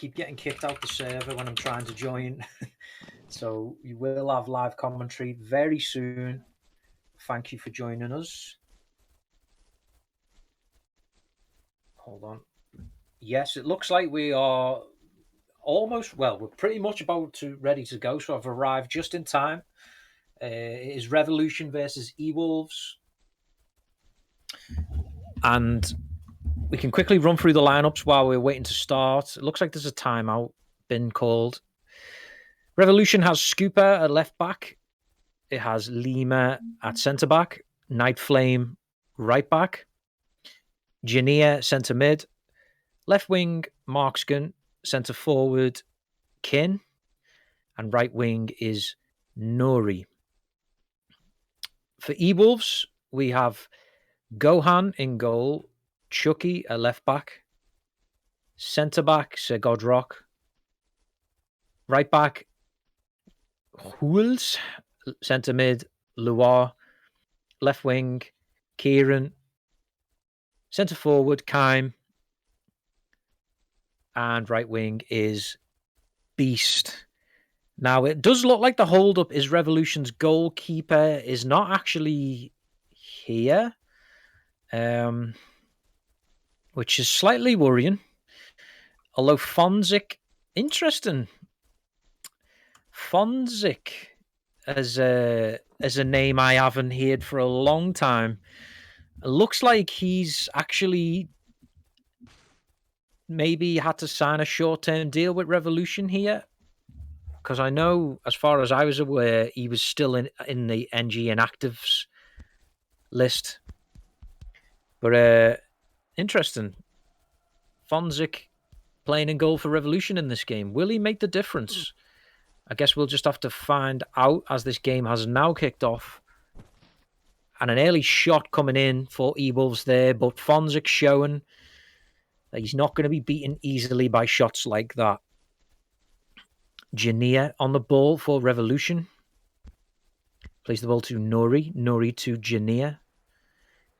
keep getting kicked out the server when I'm trying to join. So you will have live commentary very soon. Thank you for joining us. Hold on. Yes, it looks like we are almost, well, we're pretty much ready to go. So I've arrived just in time. It is Revolution versus eWolves. And we can quickly run through the lineups while we're waiting to start. It looks like there's a timeout been called. Revolution has Scooper at left back. It has Lima at centre back. Night Flame right back. Jania centre mid. Left wing Markskin. Centre forward Kin. And right wing is Nori. For eWolves, we have Gohan in goal. Chucky at left back. Centre back Sir Godrock. Right back Hools. Centre mid Loire. Left wing Kieran. Centre forward Kime. And right wing is Beast. Now, it does look like the hold-up is Revolution's goalkeeper is not actually here, which is slightly worrying. Although Fonzik, interesting. Fonzik as a name I haven't heard for a long time. It looks like he's actually maybe had to sign a short-term deal with Revolution here. Because I know, as far as I was aware, he was still in the NG inactives list. But interesting. Fonzik playing in goal for Revolution in this game. Will he make the difference? I guess we'll just have to find out as this game has now kicked off. And an early shot coming in for eWolves there, but Fonzik showing that he's not going to be beaten easily by shots like that. Jania on the ball for Revolution. Plays the ball to Nori. Nori to Jania.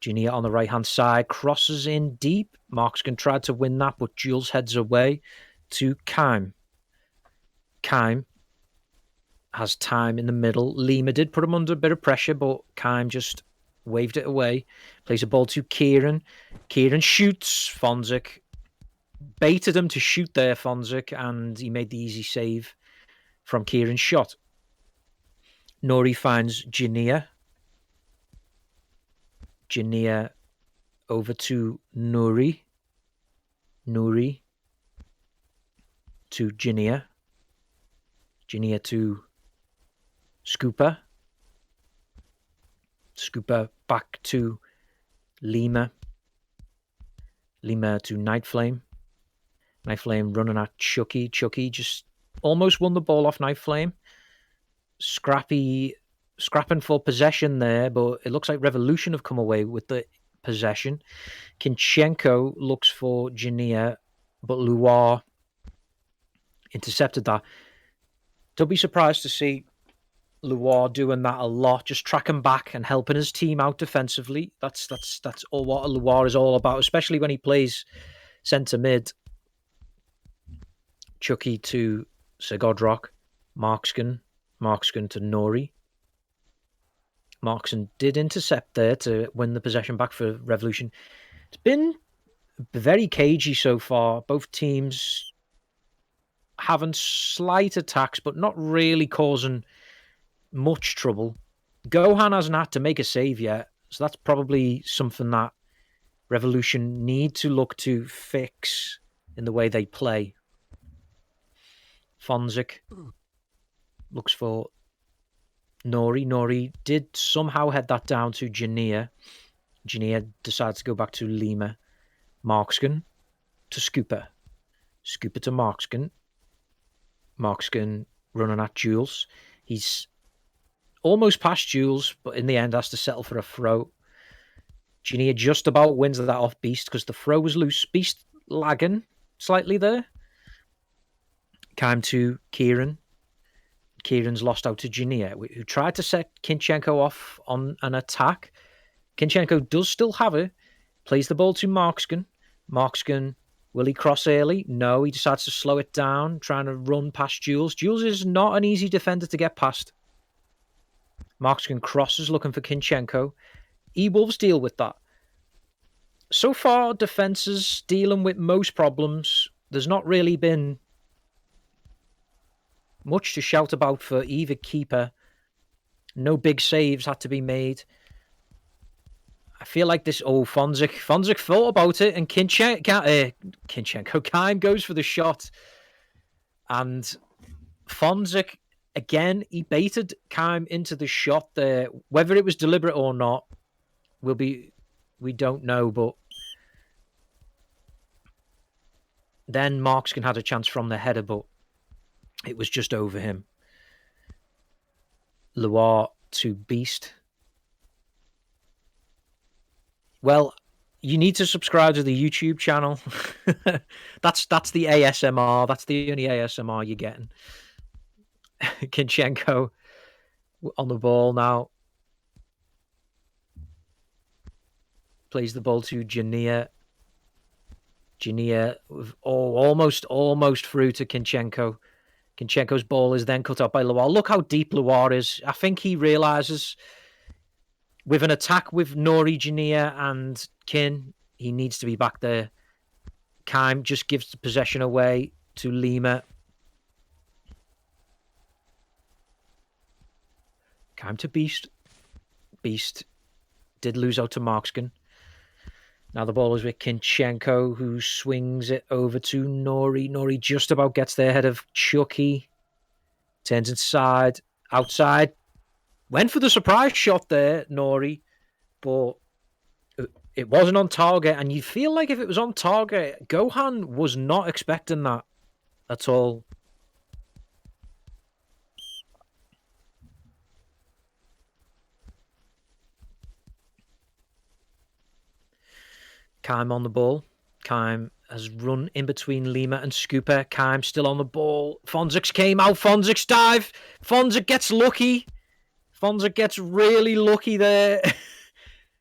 Jania on the right-hand side. Crosses in deep. Markskin tried to win that, but Jules heads away to Kime. Kime has time in the middle. Lima did put him under a bit of pressure, but Kime just waved it away. Plays a ball to Kieran. Kieran shoots. Fonzik baited him to shoot there, Fonzik, and he made the easy save from Kieran's shot. Nori finds Jania. Jania over to Nuri. Nuri to Jania. Jania to Scooper. Scooper back to Lima. Lima to Night Flame. Night Flame running at Chucky. Chucky just almost won the ball off Night Flame. Scrapping for possession there, but it looks like Revolution have come away with the possession. Kinchenko looks for Jania, but Loire intercepted that. Don't be surprised to see Loire doing that a lot, just tracking back and helping his team out defensively. That's all what Loire is all about, especially when he plays centre mid. Chucky to Sir Godrock. Markskin to Nori. Markskin did intercept there to win the possession back for Revolution. It's been very cagey so far. Both teams having slight attacks, but not really causing much trouble. Gohan hasn't had to make a save yet, so that's probably something that Revolution need to look to fix in the way they play. Fonzik looks for Nori. Nori did somehow head that down to Jania. Jania decides to go back to Lima. Markskin to Scooper. Scooper to Markskin. Markskin running at Jules. He's almost past Jules, but in the end has to settle for a throw. Jania just about wins that off Beast because the throw was loose. Beast lagging slightly there. Came to Kieran. Kieran's lost out to Jania, who tried to set Kinchenko off on an attack. Kinchenko does still have it. Plays the ball to Markskin. Markskin Will he cross early? No, he decides to slow it down, trying to run past Jules. Jules is not an easy defender to get past. Markskin crosses, looking for Kinchenko. eWolves deal with that. So far, defences dealing with most problems. There's not really been much to shout about for either keeper. No big saves had to be made. I feel like this... Oh, Fonzik thought about it, and Kinchenko, Kime goes for the shot. And Fonzik, again, he baited Kime into the shot there. Whether it was deliberate or not, we don't know, but then Markskin had a chance from the header, but it was just over him. Loire to Beast. Well, you need to subscribe to the YouTube channel. That's the ASMR. That's the only ASMR you're getting. Kinchenko on the ball now. Plays the ball to Jania. Almost through to Kinchenko. Kinchenko's ball is then cut out by Loire. Look how deep Loire is. I think he realises with an attack with Nori, Jania, and Kin, he needs to be back there. Kime just gives the possession away to Lima. Kime to Beast. Beast did lose out to Markskin. Now the ball is with Kinchenko, who swings it over to Nori. Nori just about gets there ahead of Chucky. Turns inside, outside. Went for the surprise shot there, Nori, but it wasn't on target. And you feel like if it was on target, Gohan was not expecting that at all. Kime on the ball. Kime has run in between Lima and Scooper. Kime still on the ball. Fonzik came out. Fonzik's dive. Fonzik gets lucky. Fonzik gets really lucky there.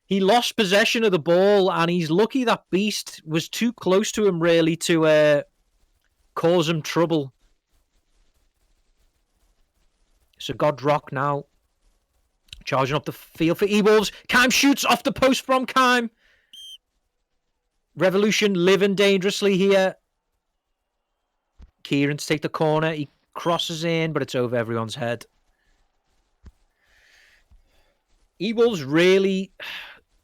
He lost possession of the ball, and he's lucky that Beast was too close to him, really, to cause him trouble. So Godrock now charging up the field for eWolves. Kime shoots off the post from Kime. Revolution living dangerously here. Kieran to take the corner. He crosses in, but it's over everyone's head. eWolves really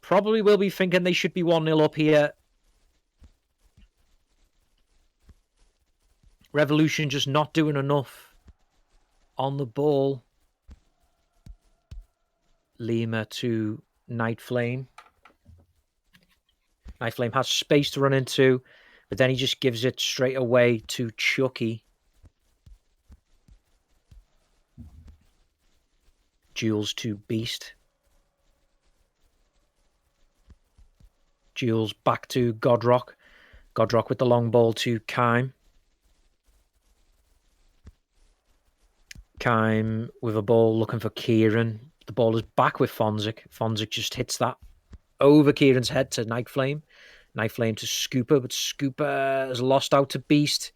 probably will be thinking they should be 1-0 up here. Revolution just not doing enough on the ball. Lima to Night Flame. Night Flame has space to run into, but then he just gives it straight away to Chucky. Jules to Beast. Jules back to Godrock. Godrock with the long ball to Kime. Kime with a ball looking for Kieran. The ball is back with Fonzik. Fonzik just hits that over Kieran's head to Night Flame. Night Flame to Scooper, but Scooper has lost out to Beast.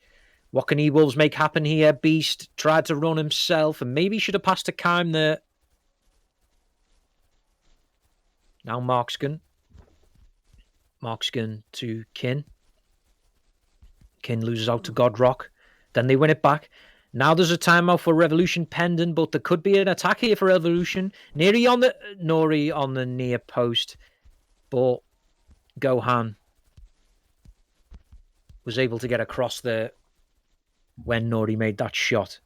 What can eWolves make happen here? Beast tried to run himself and maybe should have passed to Kime there. Now Markskin. Markskin to Kin. Kin loses out to Godrock. Then they win it back. Now there's a timeout for Revolution pending, but there could be an attack here for Revolution. Nori on the near post. But Gohan was able to get across there when Nori made that shot.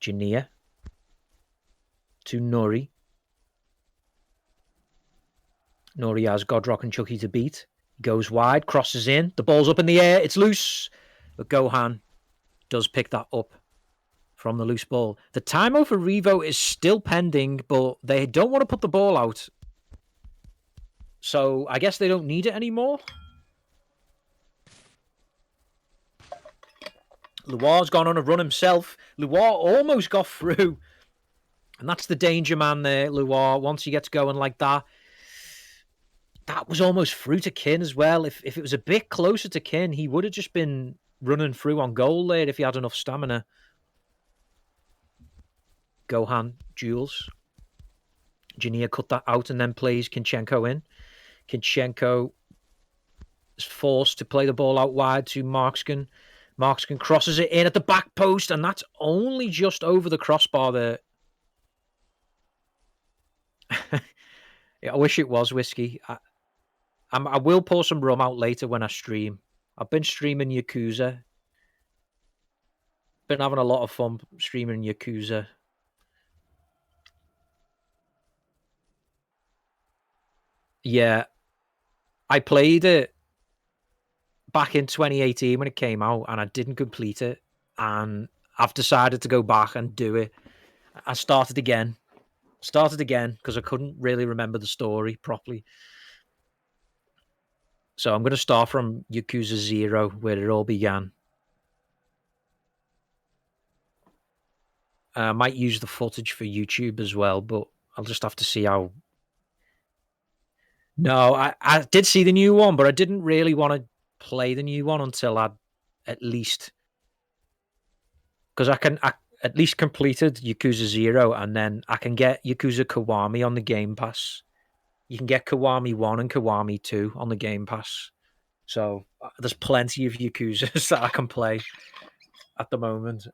Jania to Nori. Nori has Godrock and Chucky to beat. Goes wide, crosses in. The ball's up in the air. It's loose. But Gohan does pick that up from the loose ball. The timeout for Revo is still pending, but they don't want to put the ball out. So I guess they don't need it anymore. Loire's gone on a run himself. Loire almost got through. And that's the danger man there, Loire. Once he gets going like that, That was almost through to Kin as well. If it was a bit closer to Kin, he would have just been running through on goal there if he had enough stamina. Gohan, Jules. Jania cut that out and then plays Kinchenko in. Kinchenko is forced to play the ball out wide to Markskin. Markskin crosses it in at the back post, and that's only just over the crossbar there. I wish it was whiskey. I will pour some rum out later when I stream. I've been streaming Yakuza. Been having a lot of fun streaming Yakuza. Yeah. I played it back in 2018 when it came out, and I didn't complete it. And I've decided to go back and do it. I started again because I couldn't really remember the story properly. So I'm going to start from Yakuza 0, where it all began. I might use the footage for YouTube as well, but I'll just have to see how. No, I did see the new one, but I didn't really want to play the new one until I'd at least. Because I at least completed Yakuza 0, and then I can get Yakuza Kiwami on the Game Pass. You can get Kiwami 1 and Kiwami 2 on the Game Pass. So there's plenty of Yakuzas that I can play at the moment.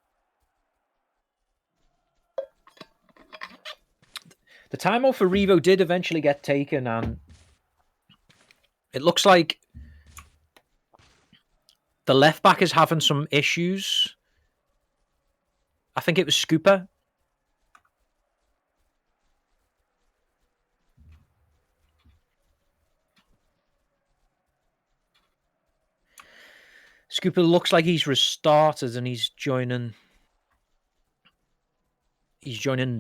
The time off for Revo did eventually get taken, and it looks like the left back is having some issues. I think it was Scooper. Scooper looks like he's restarted and he's joining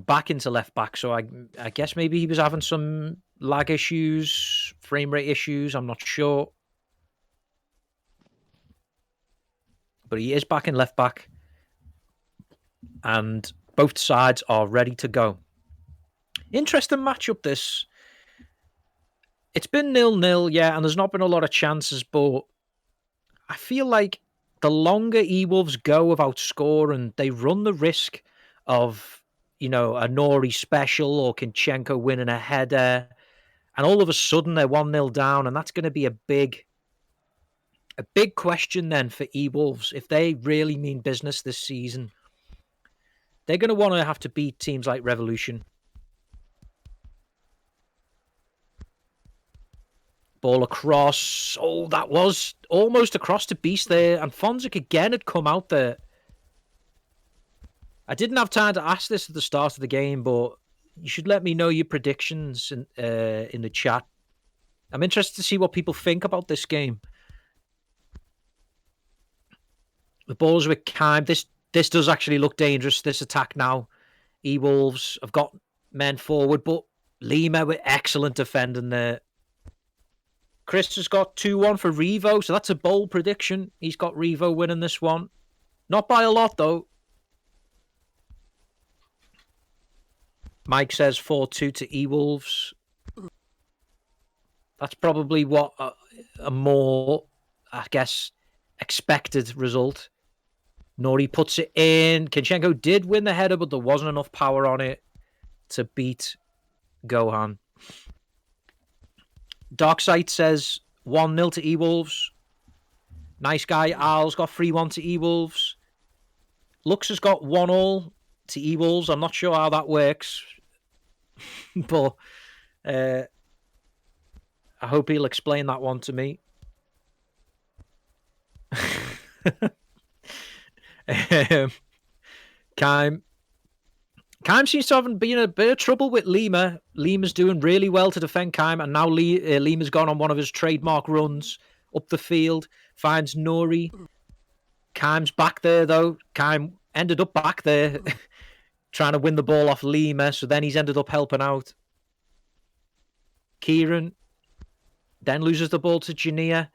back into left back. So I guess maybe he was having some lag issues, frame rate issues. I'm not sure. But he is back in left back. And both sides are ready to go. Interesting matchup, this. It's been 0-0, yeah, and there's not been a lot of chances, but I feel like the longer eWolves go without scoring, they run the risk of, a Nori special or Kinchenko winning a header, and all of a sudden they're 1-0 down, and that's going to be a big question then for eWolves. If they really mean business this season, they're going to want to have to beat teams like Revolution. Ball across. Oh, that was almost across to Beast there. And Fonzik again had come out there. I didn't have time to ask this at the start of the game, but you should let me know your predictions in the chat. I'm interested to see what people think about this game. The ball's with Kime. This does actually look dangerous, this attack now. eWolves have got men forward, but Lima with excellent defending there. Chris has got 2-1 for Revo, so that's a bold prediction. He's got Revo winning this one. Not by a lot, though. Mike says 4-2 to eWolves. That's probably what a more, I guess, expected result. Nori puts it in. Kinchenko did win the header, but there wasn't enough power on it to beat Gohan. Darksight says 1-0 to eWolves. Nice guy Al's got 3-1 to eWolves. Lux has got 1-1 to eWolves. I'm not sure how that works, but I hope he'll explain that one to me. Kime seems to have been in a bit of trouble with Lima. Lima's doing really well to defend Kime, and now Lima's gone on one of his trademark runs up the field, finds Nori. Kime's back there, though. Kime ended up back there trying to win the ball off Lima, so then he's ended up helping out. Kieran then loses the ball to Jania.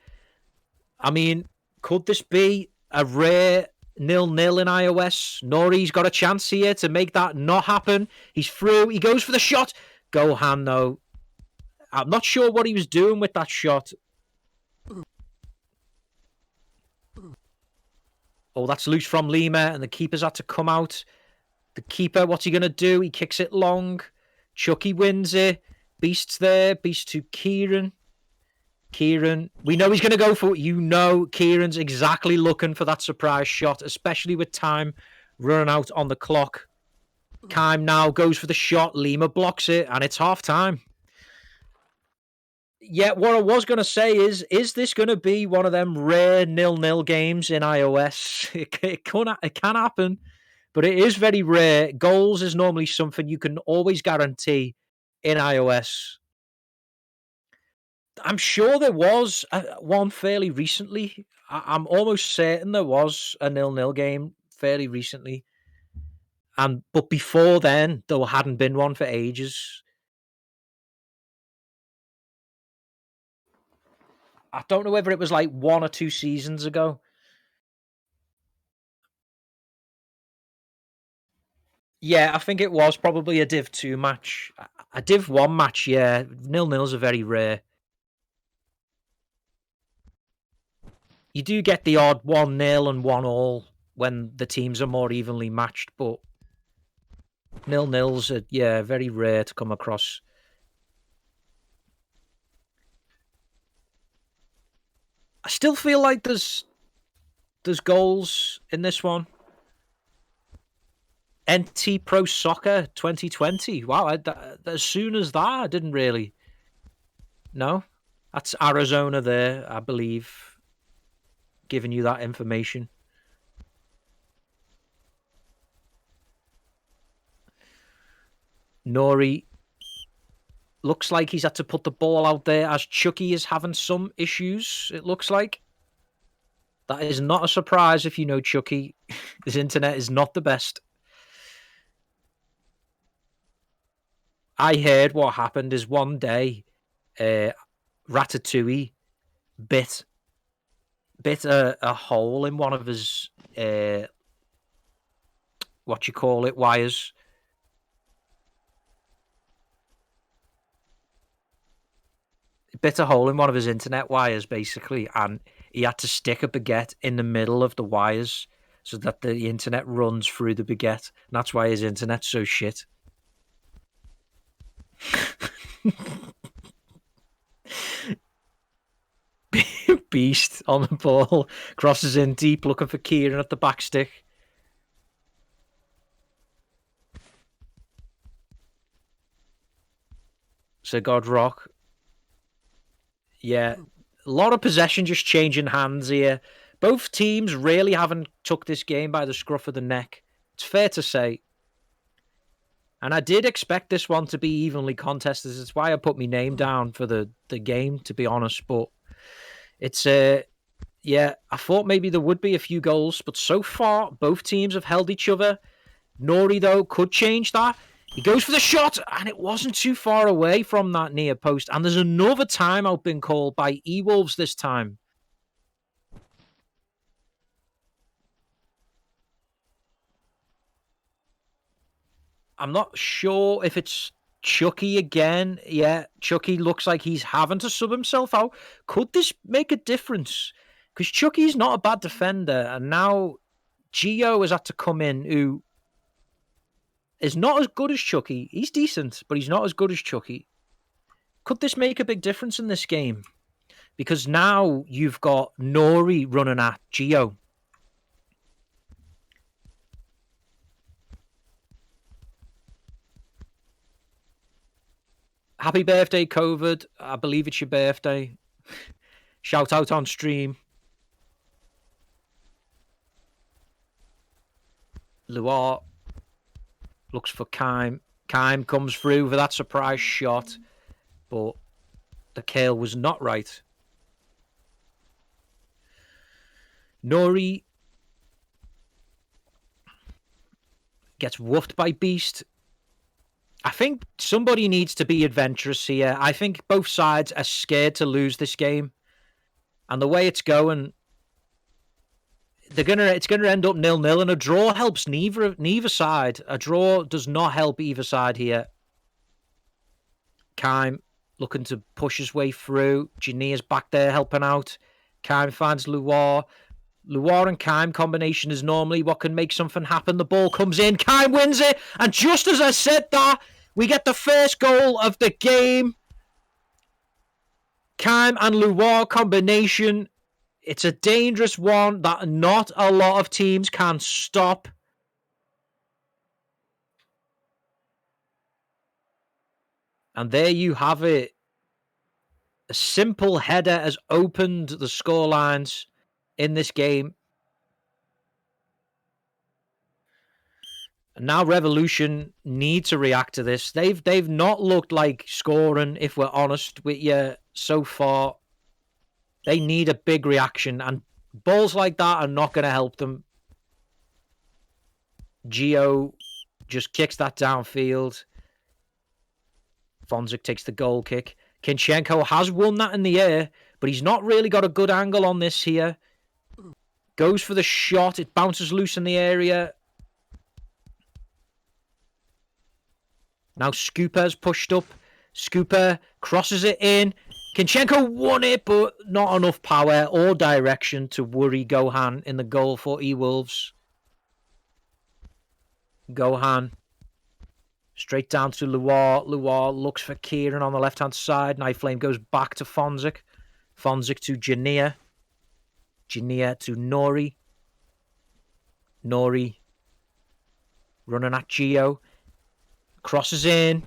I mean, could this be a rare 0-0 in iOS? Nori's got a chance here to make that not happen. He's through. He goes for the shot. Gohan, though. I'm not sure what he was doing with that shot. Oh, that's loose from Lima, and the keeper's had to come out. The keeper, what's he going to do? He kicks it long. Chucky wins it. Beast's there. Beast to Kieran. Kieran, we know he's going to go for it. You know Kieran's exactly looking for that surprise shot, especially with time running out on the clock. Kime now goes for the shot. Lima blocks it, and it's half time. Yeah, what I was going to say is this going to be one of them rare 0-0 games in iOS? It can happen, but it is very rare. Goals is normally something you can always guarantee in iOS. I'm sure there was one fairly recently. I'm almost certain there was a 0-0 game fairly recently. But before then, there hadn't been one for ages. I don't know whether it was like 1 or 2 seasons ago. Yeah, I think it was probably a Div 2 match. A Div 1 match, yeah. 0-0s are very rare. You do get the odd 1-0 and 1-1 when the teams are more evenly matched, but 0-0s are, yeah, very rare to come across. I still feel like there's goals in this one. NT Pro Soccer 2020. Wow, as soon as that, I didn't really. No, that's Arizona there, I believe, giving you that information. Nori looks like he's had to put the ball out there as Chucky is having some issues, it looks like. That is not a surprise if you know Chucky. His internet is not the best. I heard what happened is one day, Ratatouille bit a hole in one of his wires. Bit a hole in one of his internet wires, basically, and he had to stick a baguette in the middle of the wires so that the internet runs through the baguette. And that's why his internet's so shit. Beast on the ball, crosses in deep, looking for Kieran at the back stick. So God Rock. Yeah, a lot of possession just changing hands here. Both teams really haven't took this game by the scruff of the neck. It's fair to say. And I did expect this one to be evenly contested. It's why I put my name down for the game, to be honest. But it's yeah, I thought maybe there would be a few goals, but so far both teams have held each other. Nori, though, could change that. He goes for the shot, and it wasn't too far away from that near post. And there's another timeout been called by eWolves this time. I'm not sure if it's Chucky again. Yeah, Chucky looks like he's having to sub himself out. Could this make a difference? Because Chucky's not a bad defender, and now Gio has had to come in, who is not as good as Chucky. He's decent, but he's not as good as Chucky. Could this make a big difference in this game? Because now you've got Nori running at Gio. Happy birthday, COVID. I believe it's your birthday. Shout out on stream. Luar looks for Kime. Kime comes through for that surprise shot, but the kill was not right. Nori gets woofed by Beast. I think somebody needs to be adventurous here. I think both sides are scared to lose this game. And the way it's going, it's gonna end up 0-0, and a draw helps neither side. A draw does not help either side here. Kime looking to push his way through. Jania's back there helping out. Kaim finds Luar. Luar and Kaim combination is normally what can make something happen. The ball comes in. Kaim wins it. And just as I said that, we get the first goal of the game. Kaim and Luar combination. It's a dangerous one that not a lot of teams can stop. And there you have it. A simple header has opened the scorelines in this game. And now Revolution need to react to this. They've not looked like scoring, if we're honest with you, so far. They need a big reaction, and balls like that are not going to help them. Gio just kicks that downfield. Fonzik takes the goal kick. Kinchenko has won that in the air, but he's not really got a good angle on this here. Goes for the shot. It bounces loose in the area. Now Scooper's pushed up. Scooper crosses it in. Kinchenko won it, but not enough power or direction to worry Gohan in the goal for eWolves. Gohan straight down to Luar. Luar looks for Kieran on the left-hand side. Knife Flame goes back to Fonzik. Fonzik to Jania. Jania to Nori. Nori running at Gio. Crosses in.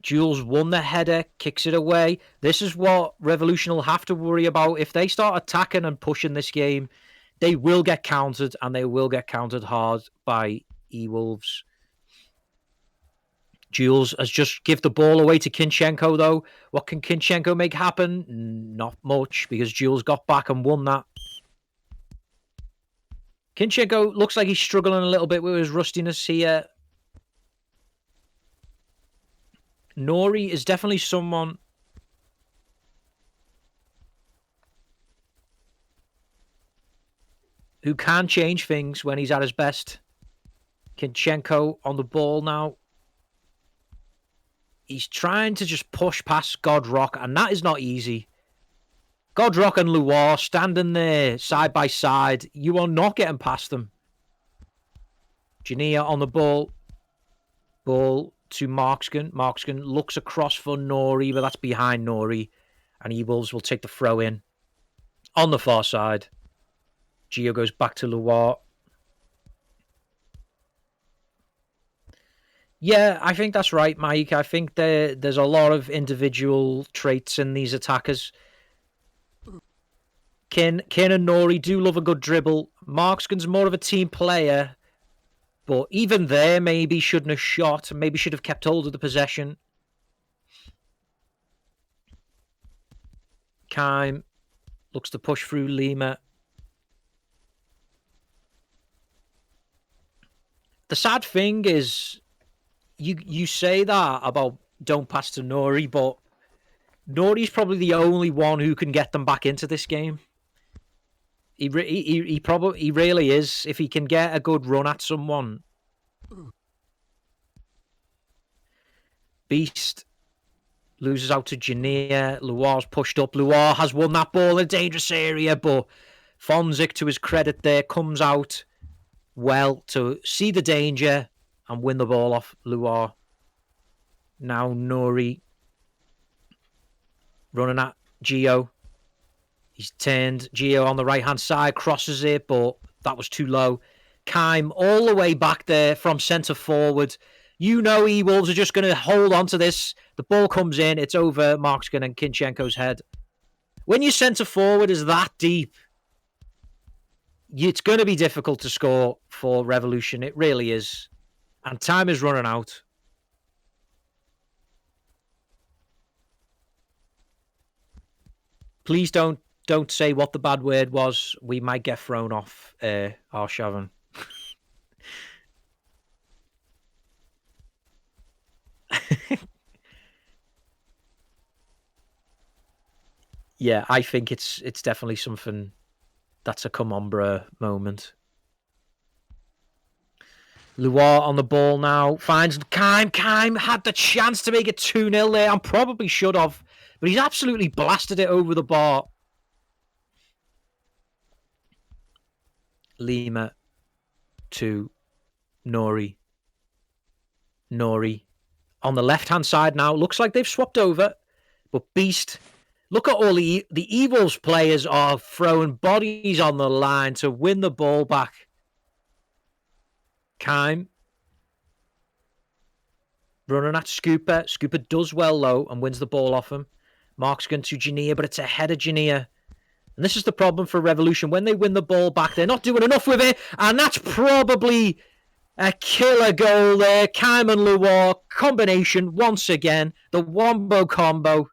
Jules won the header, kicks it away. This is what Revolution will have to worry about. If they start attacking and pushing this game, they will get countered, and they will get countered hard by eWolves. Jules has just give the ball away to Kinchenko, though. What can Kinchenko make happen? Not much, because Jules got back and won that. Kinchenko looks like he's struggling a little bit with his rustiness here. Nori is definitely someone who can change things when he's at his best. Kinchenko on the ball now. He's trying to just push past Godrock, and that is not easy. Godrock and Luar standing there side by side. You are not getting past them. Jania on the ball. Ball to Markskin. Markskin looks across for Nori, but that's behind Nori. And eWolves will take the throw in. On the far side. Gio goes back to Luar. Yeah, I think that's right, Mike. I think there's a lot of individual traits in these attackers. Kin and Nori do love a good dribble. Markskin's more of a team player. But even there, maybe shouldn't have shot. Maybe should have kept hold of the possession. Kaim looks to push through Lima. The sad thing is, you say that about don't pass to Nori, but Nori's probably the only one who can get them back into this game. He really is. If he can get a good run at someone. Beast loses out to Jania. Luar's pushed up. Luar has won that ball in a dangerous area, but Fonzik, to his credit there, comes out well to see the danger and win the ball off Luar. Now Nori running at Gio. He's turned Gio on the right-hand side, crosses it, but that was too low. Kaim all the way back there from centre forward. You know eWolves are just going to hold on to this. The ball comes in. It's over Markskin and Kinchenko's head. When your centre forward is that deep, it's going to be difficult to score for Revolution. It really is. And time is running out. Please don't say what the bad word was. We might get thrown off Arshavin. Yeah, I think it's definitely something that's a come on bruh moment. Loire on the ball now. Finds Kime. Kime had the chance to make it 2-0 there and probably should have. But he's absolutely blasted it over the bar. Lima to Nori. Nori on the left-hand side now. Looks like they've swapped over. But Beast, look at all the eWolves players are throwing bodies on the line to win the ball back. Kime running at Scooper. Scooper does well, though, and wins the ball off him. Mark's going to Jania, but it's ahead of Jania. And this is the problem for Revolution. When they win the ball back, they're not doing enough with it. And that's probably a killer goal there. Kime and Loire combination once again. The Wombo combo.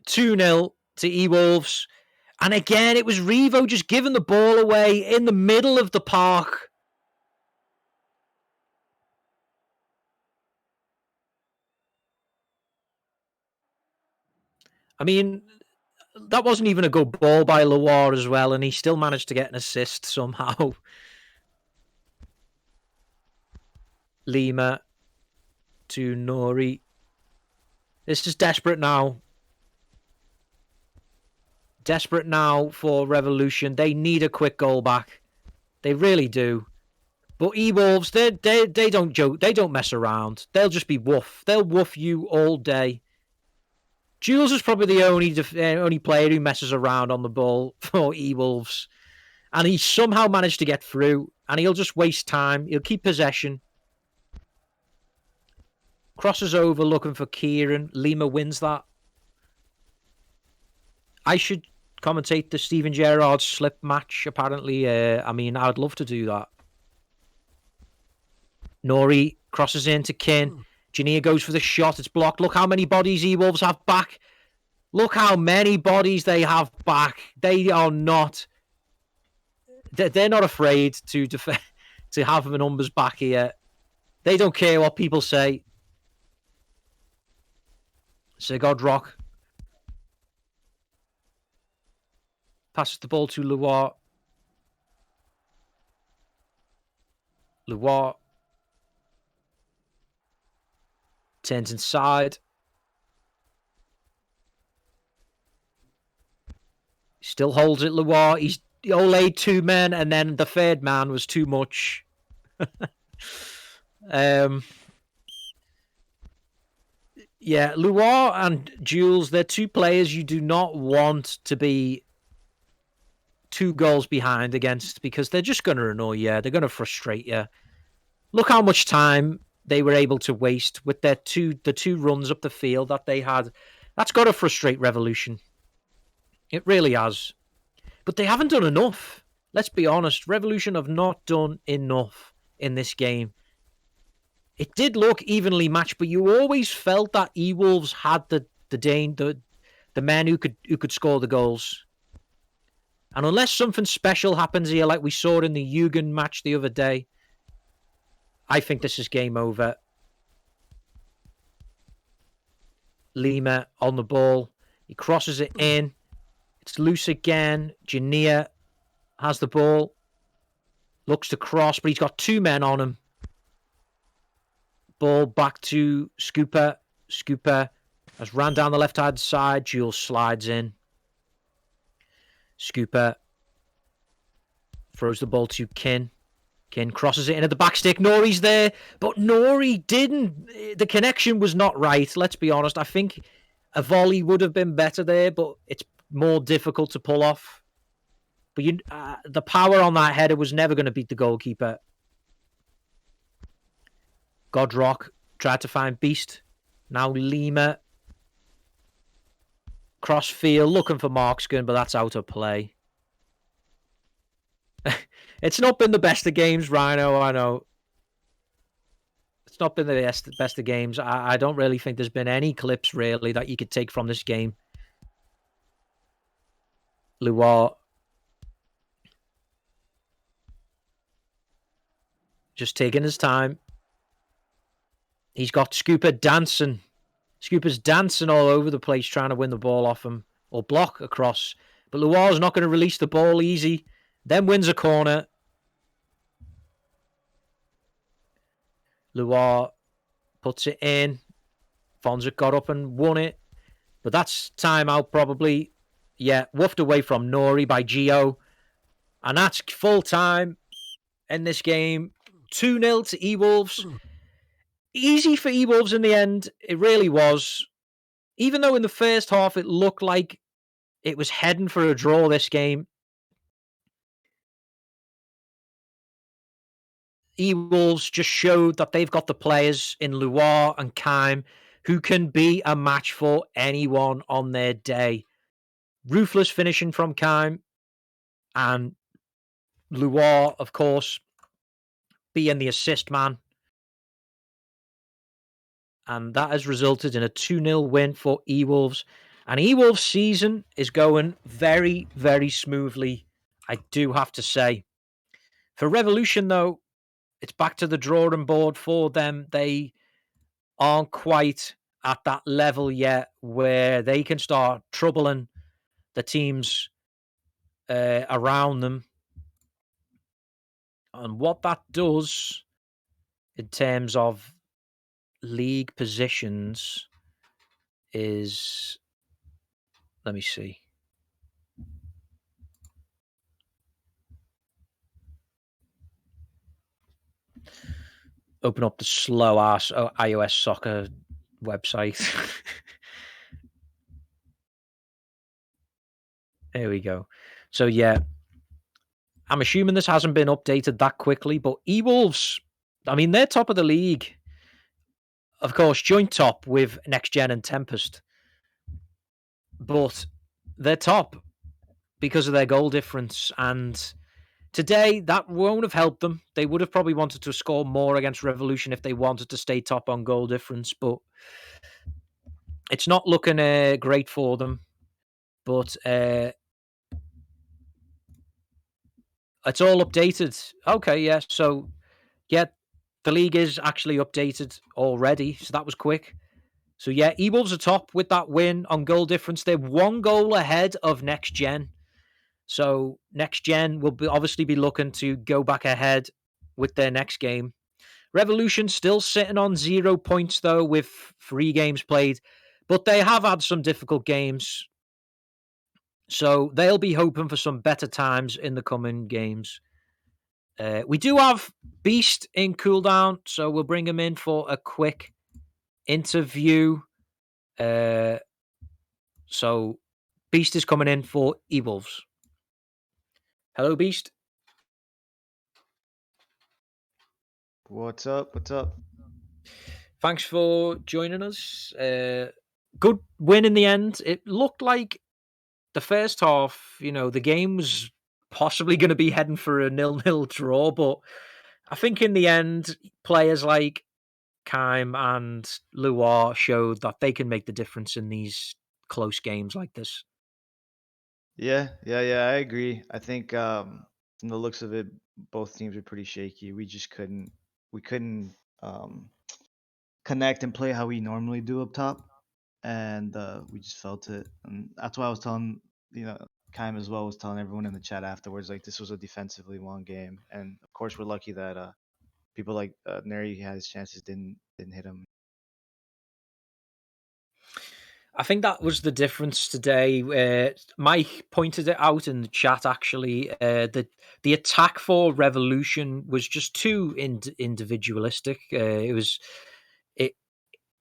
2-0 to eWolves. And again, it was Revo just giving the ball away in the middle of the park. I mean, that wasn't even a good ball by Loire as well, and he still managed to get an assist somehow. Lima to Nori. This is desperate now. Desperate now for Revolution. They need a quick goal back. They really do. But eWolves, they don't joke. They don't mess around. They'll just be woof. They'll woof you all day. Jules is probably the only player who messes around on the ball for eWolves. And he somehow managed to get through. And he'll just waste time. He'll keep possession. Crosses over looking for Kieran. Lima wins that. I should commentate the Steven Gerrard slip match, apparently. I mean, I'd love to do that. Nori crosses into Kin. Jania goes for the shot. It's blocked. Look how many bodies eWolves have back. Look how many bodies they have back. They are not... They're not afraid to have the numbers back here. They don't care what people say. Sigodrock passes the ball to Loire. Loire turns inside. Still holds it, Loire. He's olayed 2 men, and then the third man was too much. Yeah, Loire and Jules, they're 2 players you do not want to be 2 goals behind against because they're just going to annoy you. They're going to frustrate you. Look how much time they were able to waste with the 2 runs up the field that they had. That's got to frustrate Revolution. It really has. But they haven't done enough. Let's be honest. Revolution have not done enough in this game. It did look evenly matched, but you always felt that eWolves had the men who could score the goals. And unless something special happens here, like we saw in the Jugend match the other day, I think this is game over. Lima on the ball. He crosses it in. It's loose again. Jania has the ball. Looks to cross, but he's got 2 men on him. Ball back to Scooper. Scooper has ran down the left-hand side. Jules slides in. Scooper throws the ball to Kin. Kin crosses it into the back stick. Nori's there, but Nori didn't. The connection was not right. Let's be honest. I think a volley would have been better there, but it's more difficult to pull off. But the power on that header was never going to beat the goalkeeper. Godrock tried to find Beast. Now Lima. Crossfield looking for Markskin, but that's out of play. It's not been the best of games, Rhino, I know. It's not been the best of games. I don't really think there's been any clips, really, that you could take from this game. Loire. Just taking his time. He's got Scooper dancing. Scooper's dancing all over the place trying to win the ball off him or block across. But Loire's not going to release the ball easy. Then wins a corner. Luar puts it in. Fonza got up and won it. But that's timeout probably. Yeah, woofed away from Nori by Gio. And that's full time in this game. 2-0 to eWolves. Easy for eWolves in the end. It really was. Even though in the first half it looked like it was heading for a draw this game, eWolves just showed that they've got the players in Luar and Kime who can be a match for anyone on their day. Ruthless finishing from Kime and Luar, of course, being the assist man. And that has resulted in a 2-0 win for eWolves. And eWolves' season is going very, very smoothly, I do have to say. For Revolution, though, it's back to the drawing board for them. They aren't quite at that level yet where they can start troubling the teams around them. And what that does in terms of league positions is, let me see. Open up the slow ass IOSoccer website. There we go. So yeah, I'm assuming this hasn't been updated that quickly, but eWolves, I mean, they're top of the league. Of course, joint top with Next Gen and Tempest, but they're top because of their goal difference. And today, that won't have helped them. They would have probably wanted to score more against Revolution if they wanted to stay top on goal difference, but it's not looking great for them. But it's all updated. Okay, yeah. So, yeah, the league is actually updated already. So that was quick. So, yeah, eWolves are top with that win on goal difference. They're 1 goal ahead of Next Gen. So, Next Gen will obviously be looking to go back ahead with their next game. Revolution still sitting on 0 points, though, with 3 games played. But they have had some difficult games. So, they'll be hoping for some better times in the coming games. We do have Beast in cooldown, so we'll bring him in for a quick interview. So Beast is coming in for eWolves. Hello, Beast. What's up? What's up? Thanks for joining us. Good win in the end. It looked like the first half, the game was possibly going to be heading for a 0-0 draw, but I think in the end, players like Kime and Luar showed that they can make the difference in these close games like this. Yeah. I agree. I think from the looks of it, both teams were pretty shaky. We couldn't um, connect and play how we normally do up top, and we just felt it. And that's why I was telling Kaim as well was telling everyone in the chat afterwards like this was a defensively won game, and of course we're lucky that people like Neri had his chances didn't hit him. I think that was the difference today. Mike pointed it out in the chat. Actually, that the attack for Revolution was just too individualistic. It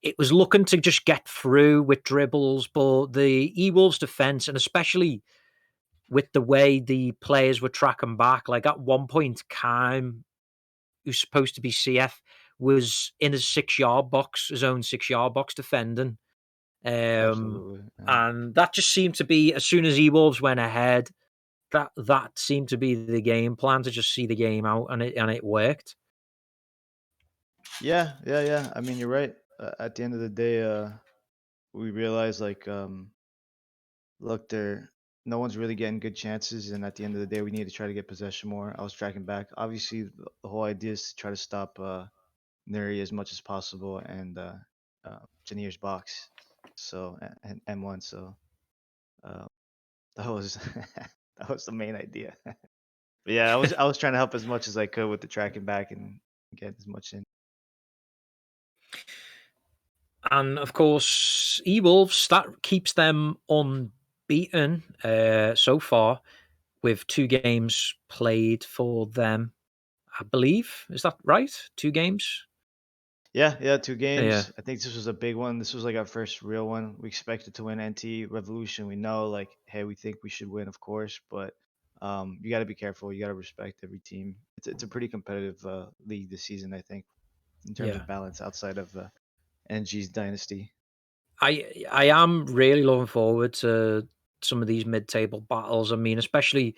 it was looking to just get through with dribbles, but the eWolves defense, and especially with the way the players were tracking back, like at one point, Kime, who's supposed to be CF, was in his 6 yard box, his own 6 yard box defending. Absolutely. Yeah. And that just seemed to be, as soon as eWolves went ahead, that seemed to be the game plan, to just see the game out, and it worked. Yeah. I mean, you're right. At the end of the day, we realized like look, there no one's really getting good chances, and at the end of the day, we need to try to get possession more. I was tracking back. Obviously, the whole idea is to try to stop Neri as much as possible and Janir's box. So and M1. So uh, that was that was the main idea. But yeah, I was trying to help as much as I could with the tracking back and get as much in. And of course, eWolves, that keeps them unbeaten so far with 2 games played for them, I believe. Is that right? 2 games? Yeah, yeah, 2 Yeah, games. I think this was a big one. This was like our first real one. We expected to win NT Revolution. We know like, hey, we think we should win, of course, but you got to be careful. You got to respect every team. It's a pretty competitive league this season, I think, in terms yeah. of balance outside of NG's dynasty. I am really looking forward to some of these mid-table battles. I mean, especially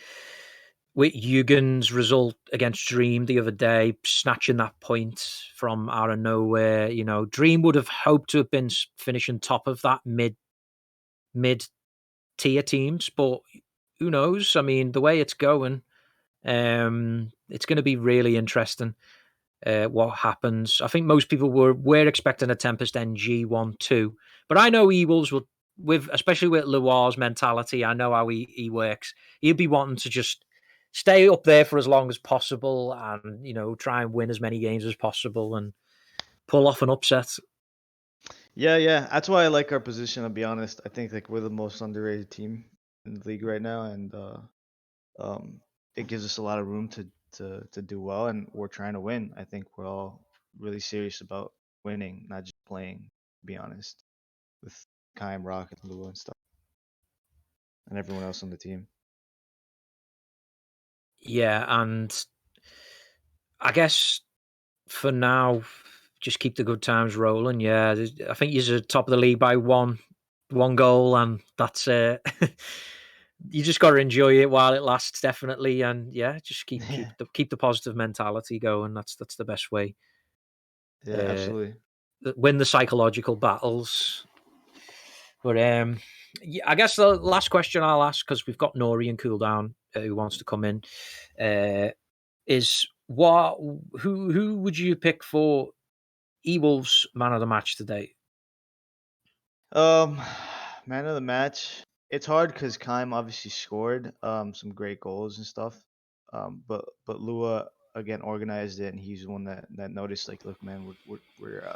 with Yugen's result against Dream the other day, snatching that point from out of nowhere. You know, Dream would have hoped to have been finishing top of that mid tier teams, but who knows? I mean, the way it's going, it's going to be really interesting. What happens? I think most people were expecting a Tempest NG 1-2, but I know eWolves will, with especially with Loire's mentality. I know how he works. He'll be wanting to just stay up there for as long as possible, and try and win as many games as possible and pull off an upset. Yeah, yeah. That's why I like our position, I'll be honest. I think like we're the most underrated team in the league right now, and um, it gives us a lot of room to do well, and we're trying to win. I think we're all really serious about winning, not just playing. To be honest, with Kaim, Rock, and Lua and stuff, and everyone else on the team. Yeah, and I guess for now, just keep the good times rolling. Yeah, I think you're top of the league by one goal, and that's it. You just got to enjoy it while it lasts, definitely, and yeah, just keep Yeah, keep the positive mentality going. That's the best way. yeah, Uh, absolutely. win the psychological battles. But yeah, I guess the last question I'll ask, because we've got Nori and Cooldown who wants to come in, uh, is what who would you pick for eWolves man of the match today? Um, Man of the match. It's hard because Kaim obviously scored some great goals and stuff. But Lua again organized it, and he's the one that noticed like, look, man, we're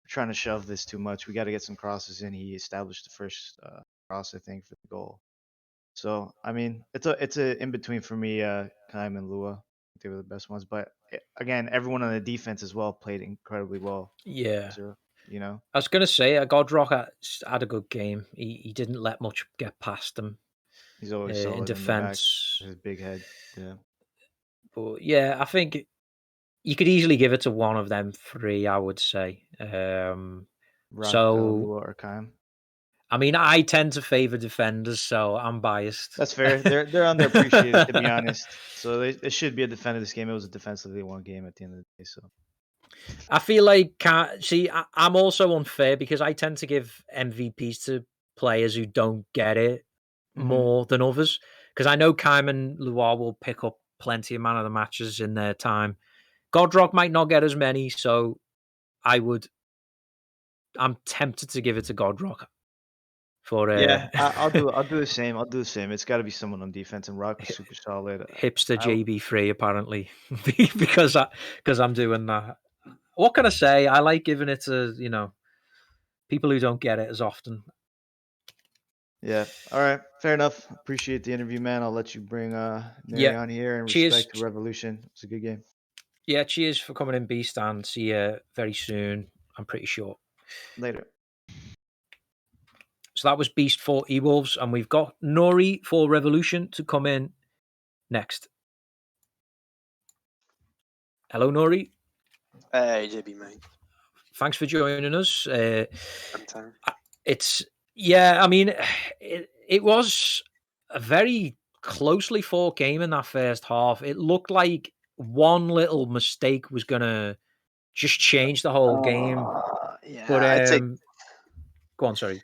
trying to shove this too much. We got to get some crosses in. He established the first cross, I think, for the goal. So I mean, it's a in between for me. Kaim and Lua, they were the best ones. But again, everyone on the defense as well played incredibly well. Yeah, So you know, I was gonna say Godrock had a good game. He didn't let much get past him he's always in solid in the back defence. with his big head. Yeah. But yeah, I think you could easily give it to one of them three. I would say. Rock, So Lua, or Kaim. I mean, I tend to favour defenders, so I'm biased. That's fair. They're underappreciated, to be honest. So they should be a defender this game. It was a defensively won game at the end of the day. So I feel like see, I'm also unfair because I tend to give MVPs to players who don't get it hmm more than others. Because I know Kaim and Loire will pick up plenty of man of the matches in their time. Godrock might not get as many, so I would. I'm tempted to give it to Godrock for yeah, I'll do the same. I'll do the same. It's got to be someone on defense, and Rock was super solid. hipster I JB3 apparently because I'm doing that. What can I say? I like giving it to people who don't get it as often. Yeah. All right. Fair enough. Appreciate the interview, man. I'll let you bring Neri Yeah. on here and Cheers. respect to Revolution. It's a good game. Yeah, cheers for coming in, Beast, and see you very soon. I'm pretty sure. Later. So that was Beast for eWolves, and we've got Nori for Revolution to come in next. Hello, Nori. Hey, JB, mate. Thanks for joining us. Anytime. It's yeah, I mean, it was a very closely fought game in that first half. It looked like one little mistake was gonna just change the whole game. But Yeah, I'd say. go on, sorry.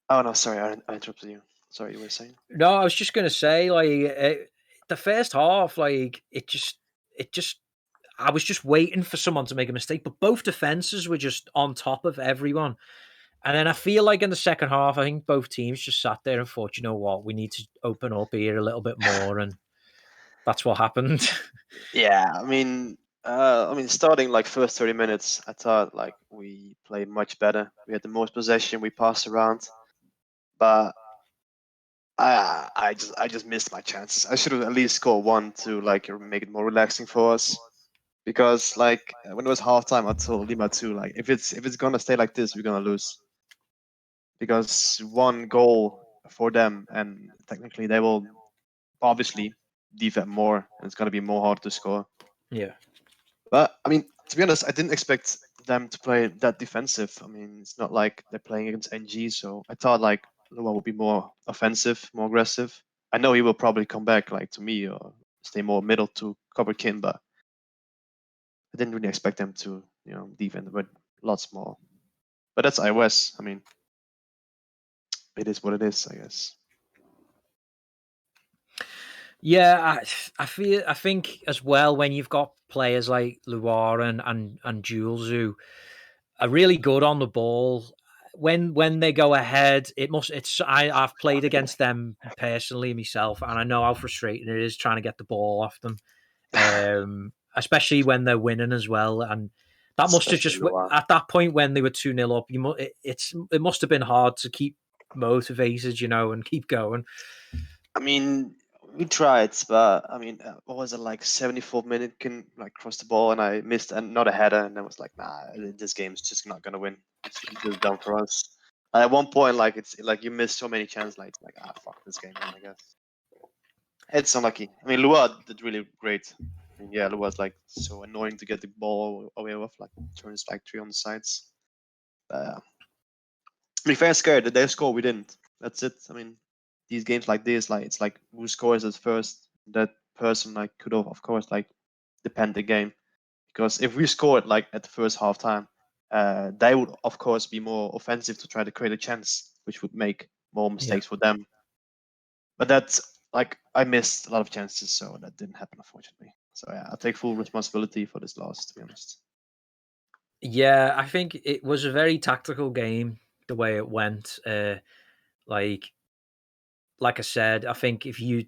Oh no, sorry, I interrupted you. Sorry, you were saying. No, I was just gonna say, like, the first half, like, it just, I was just waiting for someone to make a mistake, but both defenses were just on top of everyone. And then I feel like in the second half, I think both teams just sat there and thought, you know what, we need to open up here a little bit more, and that's what happened. Yeah, I mean, I mean, starting like first 30 minutes, I thought like we played much better. We had the most possession. We passed around, but I just missed my chances. I should have at least scored one to like make it more relaxing for us. Because like when it was halftime, I told Lima too, like if it's gonna stay like this, we're gonna lose. Because one goal for them, and technically they will obviously defend more, and it's gonna be more hard to score. Yeah. But I mean, to be honest, I didn't expect them to play that defensive. I mean, it's not like they're playing against NG, so I thought like Lua would be more offensive, more aggressive. I know he will probably come back like to me or stay more middle to cover Kin, but I didn't really expect them to, defend with lots more. But that's iOS. I mean, it is what it is, I guess. Yeah, I think as well when you've got players like Loire and Jules who are really good on the ball. When they go ahead, I've played against them personally myself, and I know how frustrating it is trying to get the ball off them, especially when they're winning as well. And that must have Especially just Loire. at that point when they were 2-0 up. It must have been hard to keep motivated, and keep going. I mean, we tried, but I mean, what was it like? 74th minute, can like cross the ball, and I missed another header, and I was like, nah, this game's just not gonna win. It's just done for us. At one point, like it's like you miss so many chances, like fuck this game, man. I guess it's unlucky. I mean, Lua did really great. I mean, yeah, Lua's like so annoying to get the ball away with, like turns like three on the sides. I mean, fair scared that they score, we didn't. That's it. I mean, these games like this, like it's like who scores at first. That person like could have, of course, like depend the game, because if we scored like at the first half time, they would of course be more offensive to try to create a chance, which would make more mistakes for them. But that's like I missed a lot of chances, so that didn't happen, unfortunately. So yeah, I take full responsibility for this loss, to be honest. Yeah, I think it was a very tactical game the way it went. Like like I said, I think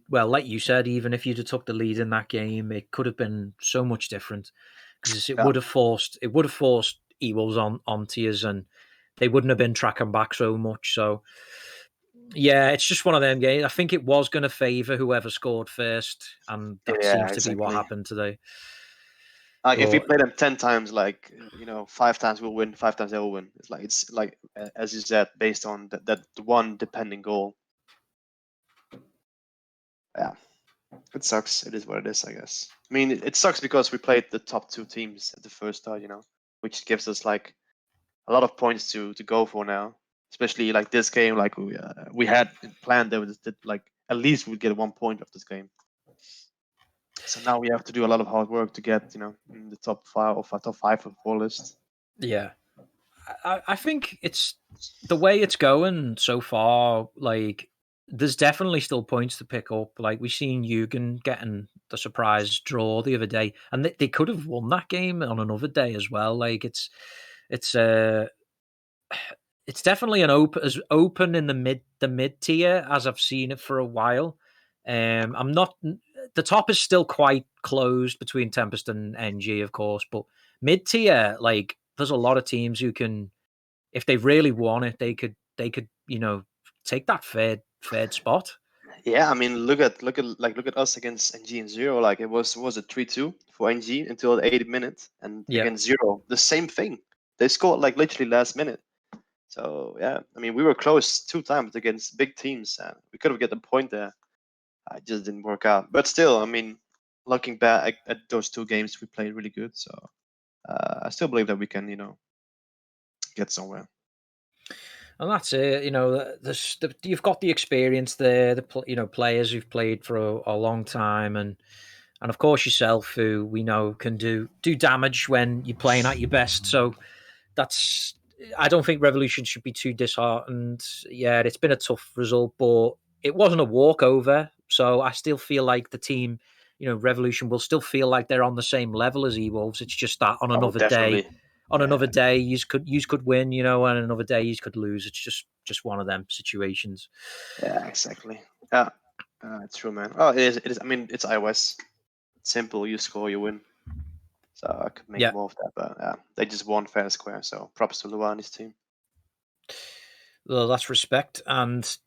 like you said, even if you'd have took the lead in that game, it could have been so much different because Yeah. it would have forced eWolves onto us, and they wouldn't have been tracking back so much. So yeah, it's just one of them games. I think it was going to favour whoever scored first, and that Yeah, seems to be what exactly. happened today. If we But play them 10 times, like 5 times we'll win, 5 times they will win. It's like as you said, based on that one depending goal. Yeah, it sucks. It is what it is, I guess. I mean, it sucks because we played the top two teams at the first start, which gives us like a lot of points to go for now. Especially like this game, like we had planned that like at least we'd get 1 point of this game. So now we have to do a lot of hard work to get in the top 5 or top 5 of the list. yeah, I think it's the way it's going so far. Like, there's definitely still points to pick up. Like, we've seen Jürgen getting the surprise draw the other day, and they could have won that game on another day as well. Like, it's it's definitely as open in the mid tier as I've seen it for a while. I'm not the top is still quite closed between Tempest and NG, of course, but mid tier, like there's a lot of teams who can, if they really want it, they could take that third spot. Yeah, I mean, look at us against NG and Zero. Like it was a 3-2 for NG until the 80th minute, and Yeah, against Zero, the same thing. They scored like literally last minute. So yeah, I mean, we were close 2 times against big teams, and we could have get the point there. I just didn't work out. But still, I mean, looking back at those 2 games, we played really good. So I still believe that we can, get somewhere. and that's it. You've got the experience there. Players who've played for a long time, and of course yourself, who we know can do damage when you're playing at your best. So that's. I don't think Revolution should be too disheartened. Yeah, it's been a tough result, but it wasn't a walkover. So I still feel like the team, Revolution will still feel like they're on the same level as eWolves. It's just that on Oh, another day, definitely. Yeah. you could win, and another day you could lose. It's just one of them situations. Yeah, exactly. Yeah, it's true, man. Oh, it is. It is. I mean, it's iOS. It's simple. You score, you win. So I could make more of that, but yeah, they just won fair and square. So props to Lua and his team. Well, that's respect, and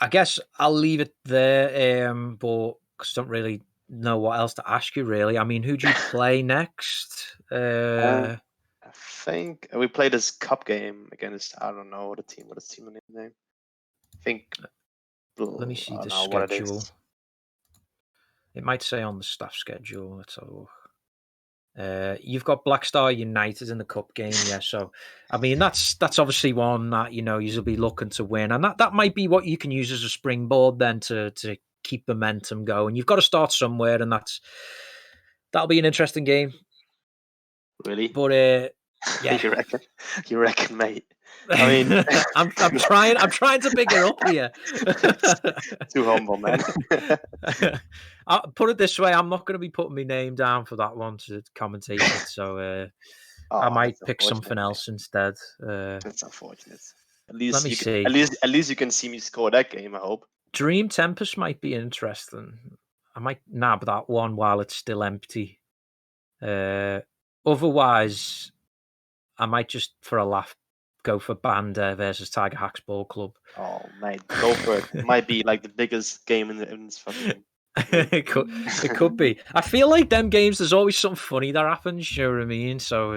I guess I'll leave it there. But because I don't really know what else to ask you, really. I mean, who do you play next? I think we played this cup game against, I don't know what the team name. I think. Let me see the know what it schedule. is. It might say on the staff schedule. Let's have a look. You've got Black Star United in the cup game, yeah. So, I mean, that's obviously one that you'll be looking to win, and that might be what you can use as a springboard then to keep the momentum going. You've got to start somewhere, and that'll be an interesting game. Really? But yeah, you reckon, mate? I mean, I'm trying to pick it up here. Too humble, man. I'll put it this way: I'm not going to be putting my name down for that one to commentate it. So I might pick something else instead. That's unfortunate. At least let me see. At least you can see me score that game. I hope. Dream Tempest might be interesting. I might nab that one while it's still empty. Otherwise, I might just for a laugh go for Band versus Tiger Hacks Ball Club. Oh, mate, go for it. It might be like the biggest game in this fucking. It could be. I feel like them games, there's always something funny that happens. You know what I mean? So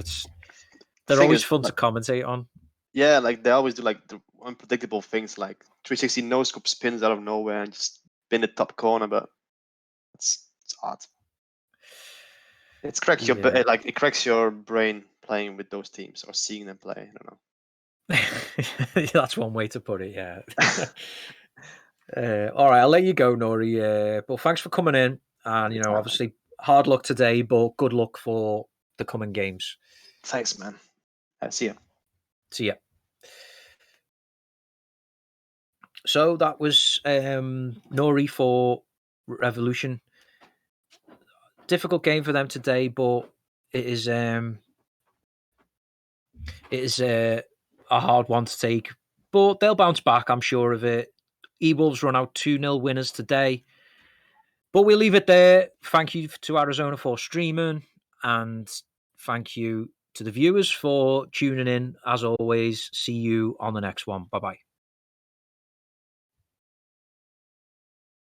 they're always fun to commentate on. Yeah, like they always do like the unpredictable things, like 360 no scope spins out of nowhere and just spin the top corner, but it's odd. It cracks your it cracks your brain playing with those teams or seeing them play. I don't know. That's one way to put it. Yeah. All right, I'll let you go, Nori. But thanks for coming in, and obviously hard luck today, but good luck for the coming games. Thanks, man. See ya. See ya. So that was Nori for Revolution. Difficult game for them today, but it is a hard one to take. But they'll bounce back, I'm sure of it. eWolves run out 2-0 winners today. But we'll leave it there. Thank you to Arizona for streaming, and thank you to the viewers for tuning in. As always, see you on the next one. Bye-bye.